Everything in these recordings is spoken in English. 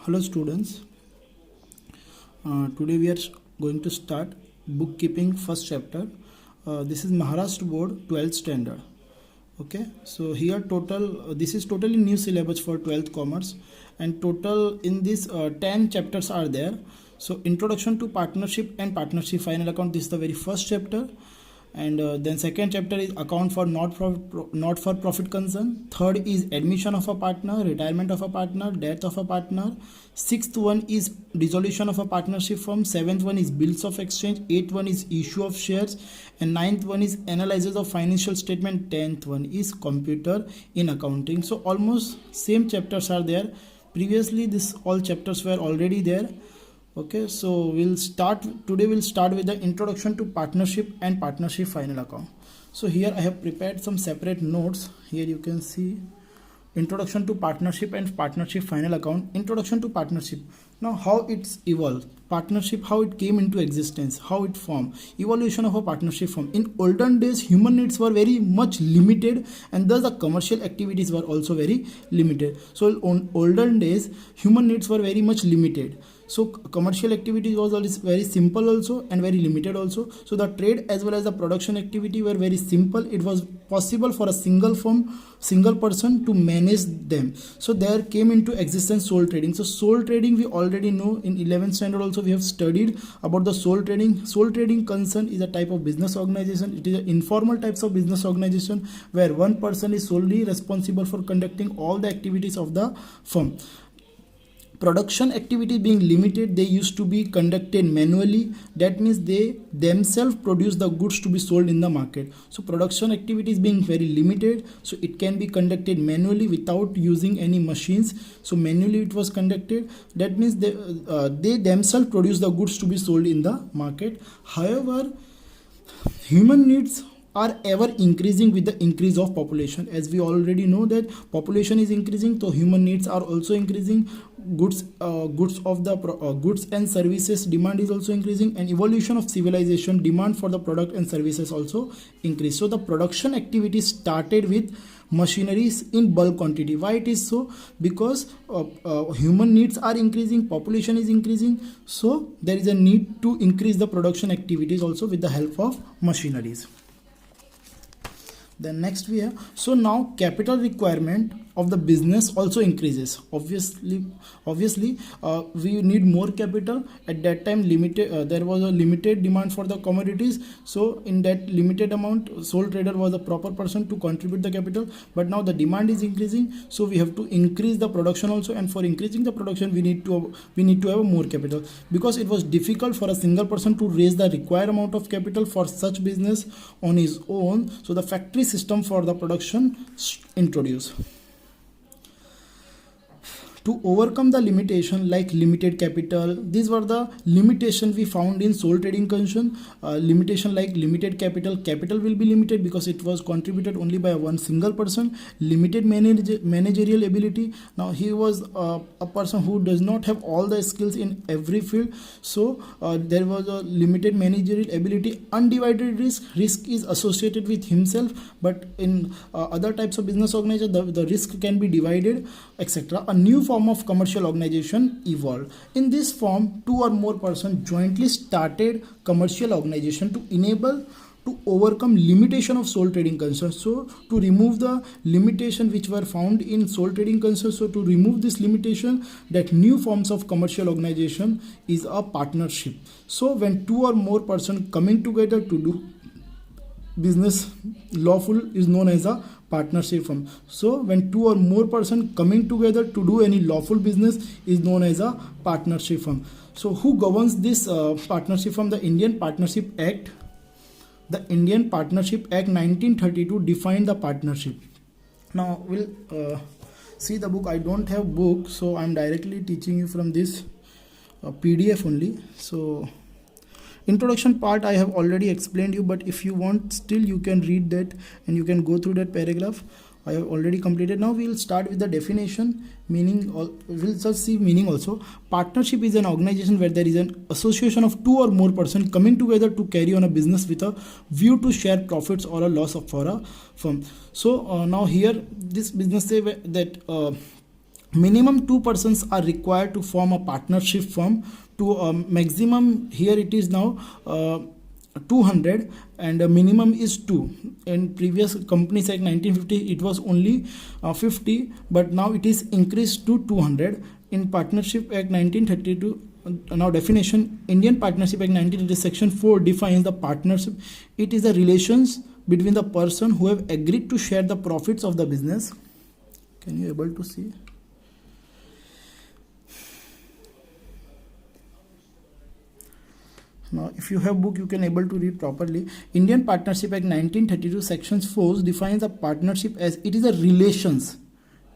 Hello students, today we are going to start bookkeeping first chapter. This is Maharashtra board 12th standard. Okay, so here total this is totally new syllabus for 12th commerce, and total in this 10 chapters are there. So introduction to partnership and partnership final account, this is the very first chapter. And then second chapter is account for not for profit concern. Third is admission of a partner, retirement of a partner, death of a partner. Sixth one is dissolution of a partnership firm. Seventh one is bills of exchange. Eighth one is issue of shares, and ninth one is analysis of financial statement. 10th one is computer in accounting. So almost same chapters are there. Previously this all chapters were already there. Okay, so we'll start with the introduction to partnership and partnership final account. So here I have prepared some separate notes. Here you can see introduction to partnership and partnership final account. Introduction to partnership. Now how it's evolved. Partnership, how it came into existence, how it formed. Evolution of a partnership firm. In olden days, human needs were very much limited, and thus the commercial activities were also very limited. So on olden days, human needs were very much limited. So commercial activity was always very simple also and very limited also. So the trade as well as the production activity were very simple. It was possible for a single firm, single person to manage them. So there came into existence sole trading. So sole trading we already know in 11th standard also we have studied about the sole trading. Sole trading concern is a type of business organization. It is an informal types of business organization where one person is solely responsible for conducting all the activities of the firm. Production activity being limited, they used to be conducted manually. That means they themselves produce the goods to be sold in the market. So production activities being very limited, so it can be conducted manually without using any machines. So manually it was conducted. That means they themselves produce the goods to be sold in the market. However, human needs are ever increasing with the increase of population. As we already know that population is increasing, so human needs are also increasing. Goods and services demand is also increasing, and evolution of civilization, demand for the product and services also increase. So the production activity started with machineries in bulk quantity. Why it is so? Because human needs are increasing, population is increasing, so there is a need to increase the production activities also with the help of machineries. Then next we have, so now capital requirement of the business also increases. Obviously we need more capital. At that time there was a limited demand for the commodities, so in that limited amount sole trader was a proper person to contribute the capital. But now the demand is increasing, so we have to increase the production also, and for increasing the production we need to have more capital, because it was difficult for a single person to raise the required amount of capital for such business on his own. So the factory system for the production introduced. To overcome the limitation like limited capital, these were the limitations we found in sole trading concern. Limitation like limited capital will be limited because it was contributed only by one single person. Limited managerial ability. Now he was a person who does not have all the skills in every field, so there was a limited managerial ability. Undivided risk is associated with himself, but in other types of business organization the risk can be divided, etc. A new form of commercial organization evolved. In this form, two or more persons jointly started commercial organization to overcome limitation of sole trading concerns. So to remove the limitation which were found in sole trading concerns, so to remove this limitation, that new forms of commercial organization is a partnership. So when two or more persons coming together to do business lawful is known as a partnership firm. So when two or more persons coming together to do any lawful business is known as a partnership firm. So who governs this partnership firm? The Indian Partnership Act. The Indian Partnership Act 1932 defined the partnership. Now we'll see the book. I don't have book, so I'm directly teaching you from this PDF only. So introduction part I have already explained you, but if you want still you can read that and you can go through that paragraph. I have already completed. Now we will start with the definition, meaning. We'll just see meaning also. Partnership is an organization where there is an association of two or more persons coming together to carry on a business with a view to share profits or a loss for a firm. So now here this business say that minimum 2 persons are required to form a partnership firm. To maximum, here it is now 200, and minimum is 2. In previous Companies Act 1950 it was only 50, but now it is increased to 200. In Partnership Act 1932, now definition, Indian Partnership Act 1930 section 4 defines the partnership. It is the relations between the person who have agreed to share the profits of the business. Can you able to see? Now if you have book, you can able to read properly. Indian Partnership Act 1932 sections 4 defines the partnership as it is a relations.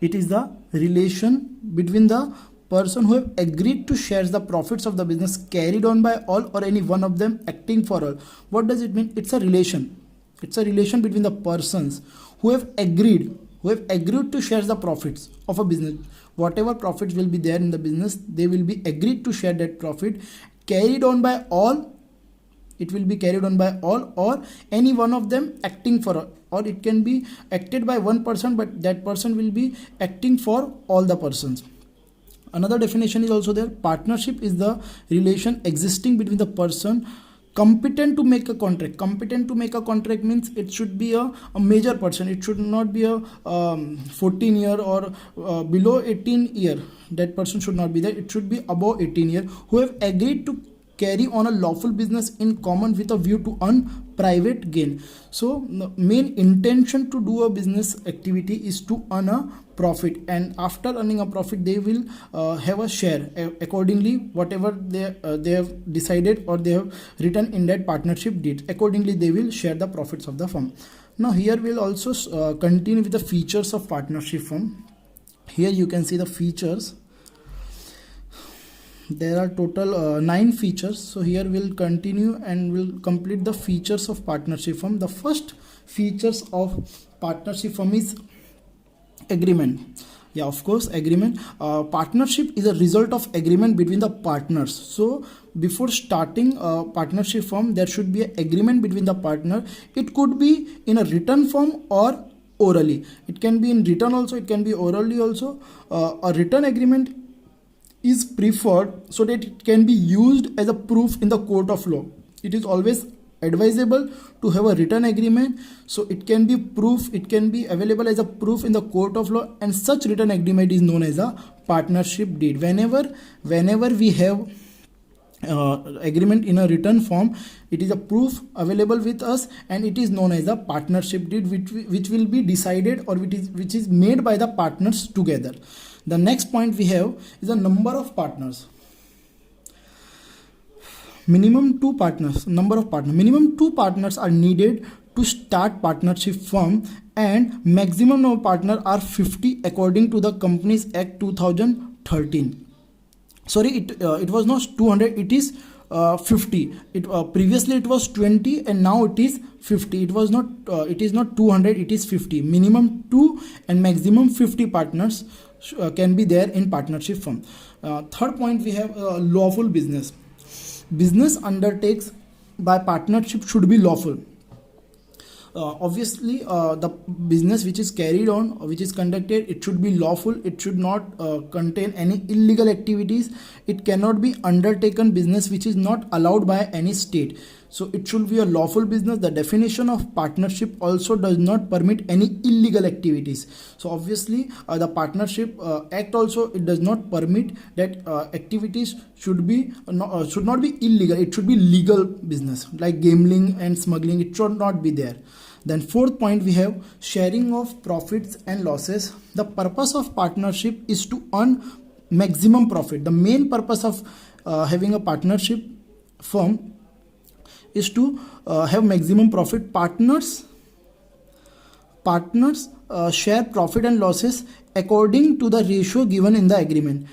It is the relation between the person who have agreed to share the profits of the business carried on by all or any one of them acting for all. What does it mean? It's a relation. It's a relation between the persons who have agreed to share the profits of a business. Whatever profits will be there in the business, they will be agreed to share that profit, carried on by all. It will be carried on by all or any one of them acting for all. Or it can be acted by one person, but that person will be acting for all the persons. Another definition is also there. Partnership is the relation existing between the person competent to make a contract. Competent to make a contract means it should be a major person. It should not be a 14 year or below 18 year. That person should not be there. It should be above 18 year who have agreed to carry on a lawful business in common with a view to earn private gain. So the main intention to do a business activity is to earn a profit, and after earning a profit they will have a share accordingly. Whatever they have decided or they have written in that partnership deed, accordingly they will share the profits of the firm. Now here we'll also continue with the features of partnership firm. Here you can see the features. There are total 9 features. So here we'll continue and we'll complete the features of partnership firm. The first features of partnership firm is agreement. Yeah, of course, agreement. Partnership is a result of agreement between the partners. So before starting a partnership firm, there should be an agreement between the partner. It could be in a written form or orally. It can be in written also, it can be orally also. A written agreement is preferred so that it can be used as a proof in the court of law. It is always advisable to have a written agreement, so it can be proof, it can be available as a proof in the court of law, and such written agreement is known as a partnership deed. Whenever we have agreement in a written form, it is a proof available with us, and it is known as a partnership deed, which will be decided or which is made by the partners together. The next point we have is the number of partners. Minimum 2 partners. Number of partners. Minimum 2 partners are needed to start partnership firm, and maximum number of partners are 50 according to the Companies Act 2013. Sorry, it was not 200. It is 50. Previously it was 20 and now it is 50. It was not. It is not 200. It is 50. Minimum 2 and maximum 50 partners can be there in partnership firm. Third point we have lawful business. Business undertakes by partnership should be lawful. Obviously the business which is carried on or which is conducted, it should be lawful. It should not contain any illegal activities. It cannot be undertaken business which is not allowed by any state. So it should be a lawful business. The definition of partnership also does not permit any illegal activities. So obviously the partnership act also, it does not permit that activities should not be illegal. It should be legal business like gambling and smuggling. It should not be there. Then fourth point we have sharing of profits and losses. The purpose of partnership is to earn maximum profit. The main purpose of having a partnership firm is to have maximum profit. Partners share profit and losses according to the ratio given in the agreement.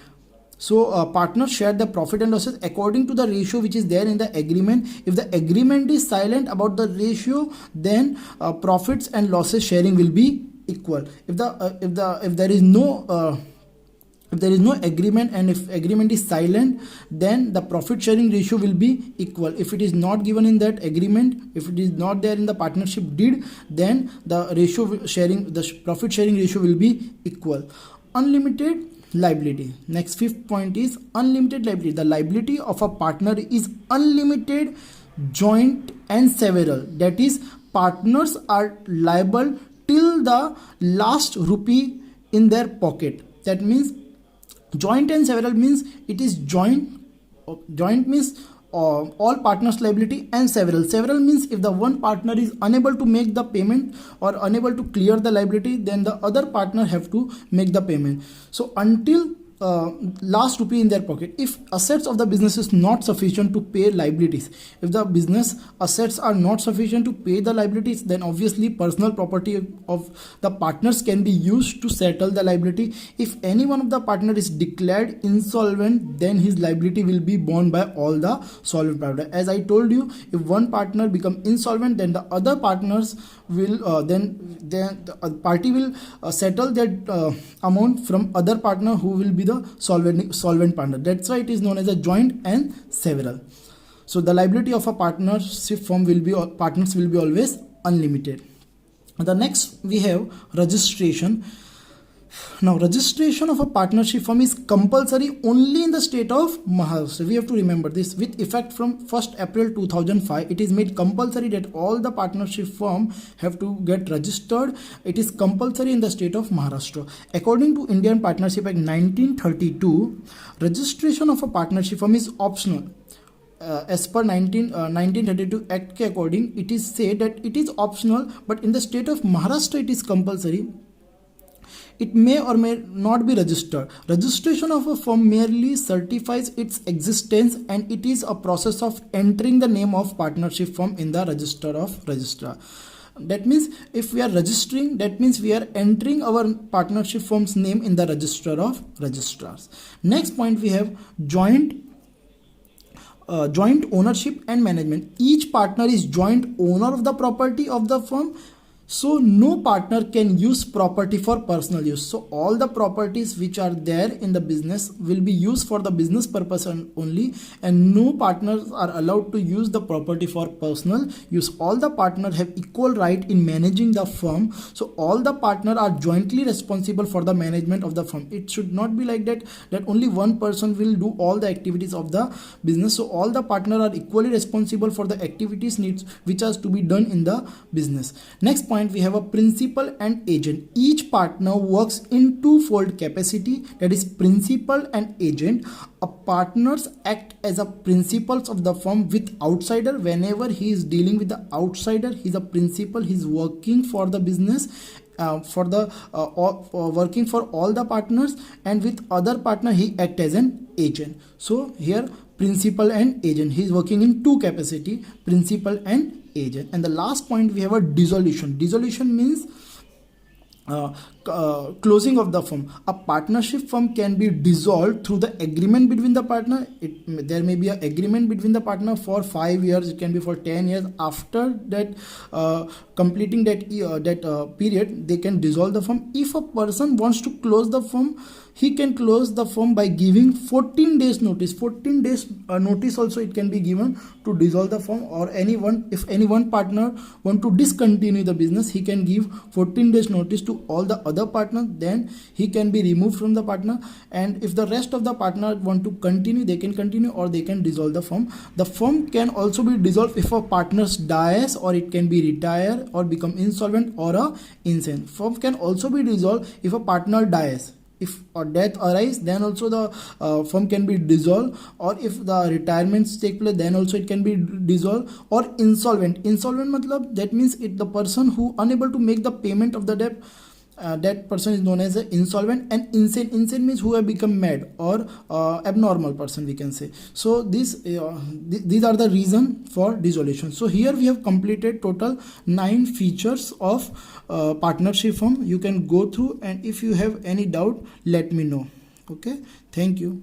So partners share the profit and losses according to the ratio which is there in the agreement. If the agreement is silent about the ratio, then profits and losses sharing will be equal. If there is no agreement, and if agreement is silent, then the profit sharing ratio will be equal. If it is not given in that agreement, if it is not there in the partnership deed, then the profit sharing ratio will be equal. Unlimited liability. Next, fifth point is unlimited liability. The liability of a partner is unlimited, joint and several. That is, partners are liable till the last rupee in their pocket. That means joint and several means it is joint. Joint means all partners liability, and several means if the one partner is unable to make the payment or unable to clear the liability, then the other partner have to make the payment. So until last rupee in their pocket. If assets of the business is not sufficient to pay liabilities, if the business assets are not sufficient to pay the liabilities, then obviously personal property of the partners can be used to settle the liability. If any one of the partner is declared insolvent, then his liability will be borne by all the solvent partner. As I told you, if one partner become insolvent, then the other partners will then the party will settle that amount from other partner who will be the solvent partner. That's why it is known as a joint and several. So the liability of a partnership firm will be always unlimited. The next we have registration. Now, registration of a partnership firm is compulsory only in the state of Maharashtra. We have to remember this. With effect from 1st April 2005, it is made compulsory that all the partnership firm have to get registered. It is compulsory in the state of Maharashtra. According to Indian Partnership Act 1932, registration of a partnership firm is optional. As per 1932 Act के according, it is said that it is optional, but in the state of Maharashtra it is compulsory. It may or may not be registered. Registration of a firm merely certifies its existence, and it is a process of entering the name of partnership firm in the register of registrar. That means if we are registering, that means we are entering our partnership firm's name in the register of registrars. Next point, we have joint ownership and management. Each partner is joint owner of the property of the firm. So no partner can use property for personal use. So all the properties which are there in the business will be used for the business purpose only, and no partners are allowed to use the property for personal use. All the partners have equal right in managing the firm. So all the partners are jointly responsible for the management of the firm. It should not be like that only one person will do all the activities of the business. So all the partners are equally responsible for the activities needs which has to be done in the business. Next point, we have a principal and agent. Each partner works in twofold capacity, that is principal and agent. A partners act as a principals of the firm with outsider. Whenever he is dealing with the outsider, he is a principal. He is working for the business, working for all the partners, and with other partner he act as an agent. So here principal and agent, he is working in two capacity, principal and agent. And the last point, we have a dissolution. Dissolution means closing of the firm. A partnership firm can be dissolved through the agreement between the partner. There may be an agreement between the partner for 5 years, it can be for 10 years. After that completing that period, they can dissolve the firm. If a person wants to close the firm, he can close the firm by giving 14 days notice. 14 days notice also it can be given to dissolve the firm. Or if any one partner want to discontinue the business, he can give 14 days notice to all the other partners, then he can be removed from the partner. And if the rest of the partner want to continue, they can continue, or they can dissolve the firm. The firm can also be dissolved if a partner dies, or it can be retire or become insolvent or a insane. Firm can also be dissolved if a partner dies. If a death arises, then also the firm can be dissolved. Or if the retirements take place, then also it can be dissolved. Or insolvent. Insolvent matlab, that means the person who unable to make the payment of the debt, that person is known as an insolvent. And insane means who have become mad or abnormal person, we can say. So these are the reason for dissolution. So here we have completed total 9 features of partnership firm. You can go through, and if you have any doubt, let me know. Okay, thank you.